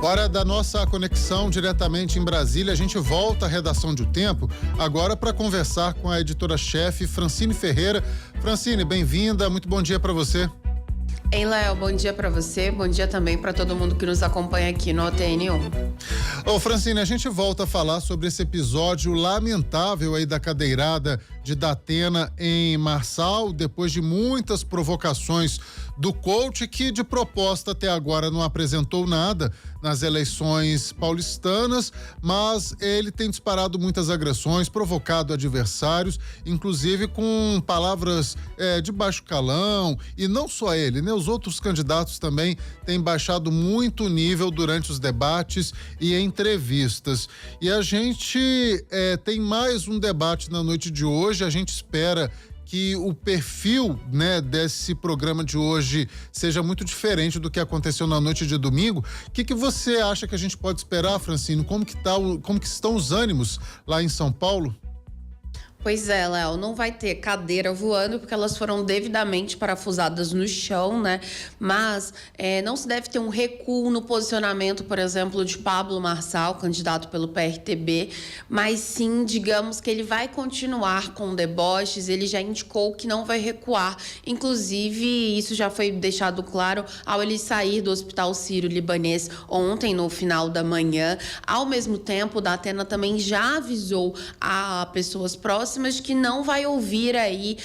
Hora da nossa conexão diretamente em Brasília. A gente volta à redação de O Tempo, agora para conversar com a editora-chefe Francine Ferreira. Francine, bem-vinda, muito bom dia para você. Ei, Léo, bom dia para você, bom dia também para todo mundo que nos acompanha aqui no OTN1. Ô, Francine, a gente volta a falar sobre esse episódio lamentável aí da cadeirada de Datena em Marçal, depois de muitas provocações do coach, que de proposta até agora não apresentou nada nas eleições paulistanas, mas ele tem disparado muitas agressões, provocado adversários, inclusive com palavras de baixo calão, e não só ele, né? Os outros candidatos também têm baixado muito o nível durante os debates e entrevistas. E a gente tem mais um debate na noite de hoje. A gente espera que o perfil, né, desse programa de hoje seja muito diferente do que aconteceu na noite de domingo. O que você acha que a gente pode esperar, Francine? Como que estão os ânimos lá em São Paulo? Pois é, Léo, não vai ter cadeira voando porque elas foram devidamente parafusadas no chão, né? Mas não se deve ter um recuo no posicionamento, por exemplo, de Pablo Marçal, candidato pelo PRTB, mas sim, digamos que ele vai continuar com deboches, ele já indicou que não vai recuar. Inclusive, isso já foi deixado claro ao ele sair do Hospital Sírio-Libanês ontem, no final da manhã. Ao mesmo tempo, o Datena também já avisou a pessoas próximas que não vai ouvir aí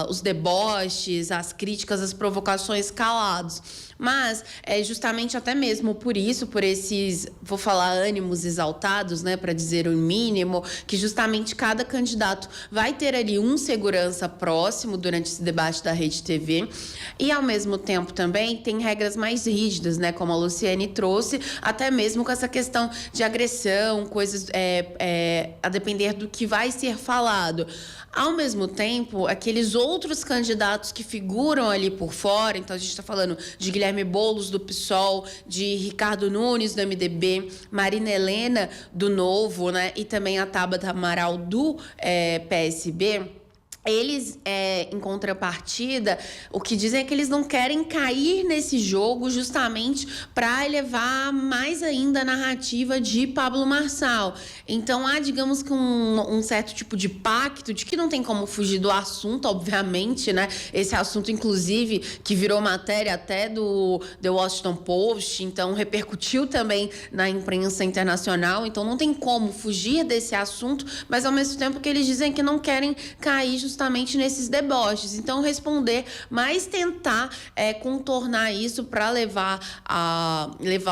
os deboches, as críticas, as provocações calados. Mas é justamente até mesmo por isso, por esses, vou falar, ânimos exaltados, né, para dizer o mínimo, que justamente cada candidato vai ter ali um segurança próximo durante esse debate da Rede TV, e ao mesmo tempo também tem regras mais rígidas, né, como a Luciane trouxe, até mesmo com essa questão de agressão, coisas a depender do que vai ser falado. Ao mesmo tempo, aqueles outros candidatos que figuram ali por fora, então a gente está falando de Guilherme Boulos, do PSOL, de Ricardo Nunes, do MDB, Marina Helena, do Novo, né, e também a Tabata Amaral, do PSB, eles, em contrapartida, o que dizem é que eles não querem cair nesse jogo justamente para elevar mais ainda a narrativa de Pablo Marçal. Então, há, digamos que um certo tipo de pacto de que não tem como fugir do assunto, obviamente, né? Esse assunto, inclusive, que virou matéria até do The Washington Post, então repercutiu também na imprensa internacional. Então, não tem como fugir desse assunto, mas ao mesmo tempo que eles dizem que não querem cair justamente nesses deboches. Então, responder, mas tentar contornar isso para levar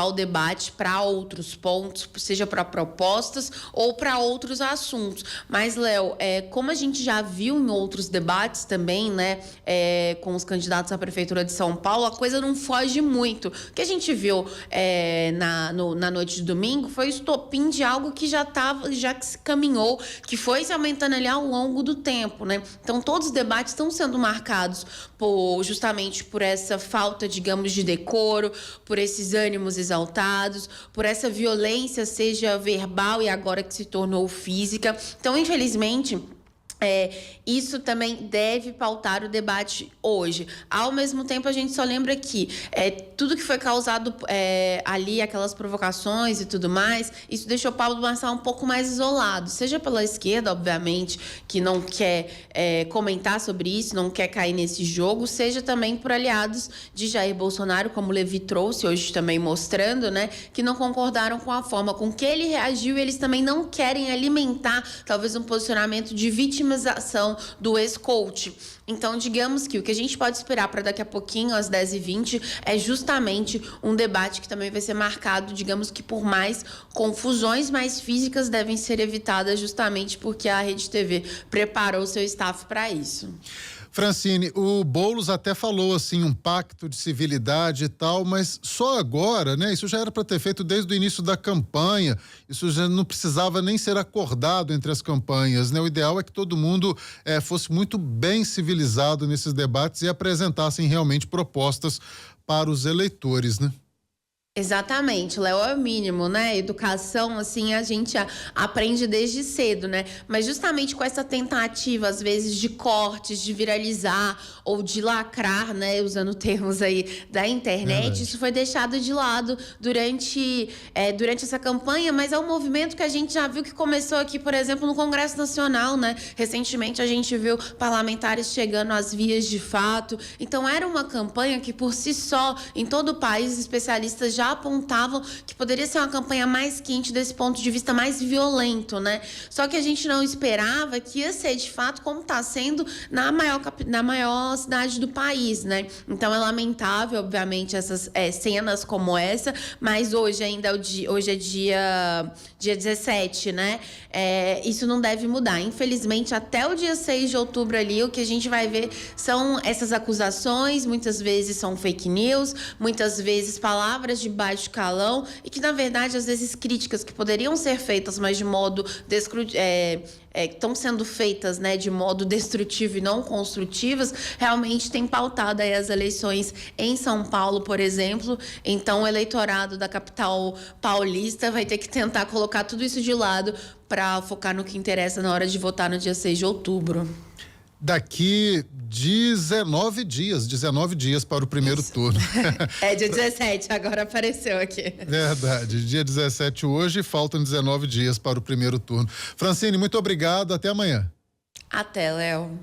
o debate para outros pontos, seja para propostas ou para outros assuntos. Mas, Léo, como a gente já viu em outros debates também, né, com os candidatos à Prefeitura de São Paulo, a coisa não foge muito. O que a gente viu na noite de domingo foi o estopim de algo que já se caminhou, que foi se aumentando ali ao longo do tempo, né? Então, todos os debates estão sendo marcados justamente por essa falta, digamos, de decoro, por esses ânimos exaltados, por essa violência, seja verbal e agora que se tornou física. Então, infelizmente, isso também deve pautar o debate hoje. Ao mesmo tempo, a gente só lembra que tudo que foi causado ali, aquelas provocações e tudo mais, isso deixou Pablo Marçal um pouco mais isolado, seja pela esquerda, obviamente, que não quer comentar sobre isso, não quer cair nesse jogo, seja também por aliados de Jair Bolsonaro, como o Levi trouxe hoje também mostrando, né, que não concordaram com a forma com que ele reagiu, e eles também não querem alimentar talvez um posicionamento de vitimização do ex-coach. Então, digamos que o que a gente pode esperar para daqui a pouquinho, às 10h20, é justamente um debate que também vai ser marcado, digamos que por mais confusões mais físicas devem ser evitadas, justamente porque a Rede TV preparou o seu staff para isso. Francine, o Boulos até falou assim, um pacto de civilidade e tal, mas só agora, né? Isso já era para ter feito desde o início da campanha, isso já não precisava nem ser acordado entre as campanhas, né? O ideal é que todo mundo fosse muito bem civilizado nesses debates e apresentassem realmente propostas para os eleitores, né? Exatamente, Léo, é o mínimo, né? Educação, assim, a gente aprende desde cedo, né? Mas justamente com essa tentativa, às vezes, de cortes, de viralizar ou de lacrar, né? Usando termos aí da internet, isso foi deixado de lado durante essa campanha, mas é um movimento que a gente já viu que começou aqui, por exemplo, no Congresso Nacional, né? Recentemente a gente viu parlamentares chegando às vias de fato. Então, era uma campanha que, por si só, em todo o país, especialistas já apontavam que poderia ser uma campanha mais quente desse ponto de vista mais violento, né? Só que a gente não esperava que ia ser de fato como está sendo na maior cidade do país, né? Então é lamentável, obviamente, essas cenas como essa, mas hoje ainda hoje é dia 17, né? Isso não deve mudar. Infelizmente, até o dia 6 de outubro ali, o que a gente vai ver são essas acusações, muitas vezes são fake news, muitas vezes palavras de baixo calão e que, na verdade, às vezes críticas que poderiam ser feitas, mas de modo estão sendo feitas, né, de modo destrutivo e não construtivas, realmente tem pautado aí as eleições em São Paulo, por exemplo. Então, o eleitorado da capital paulista vai ter que tentar colocar tudo isso de lado para focar no que interessa na hora de votar no dia 6 de outubro. Daqui 19 dias para o primeiro turno. Dia 17, agora apareceu aqui. Verdade, dia 17 hoje, faltam 19 dias para o primeiro turno. Francine, muito obrigado, até amanhã. Até, Léo.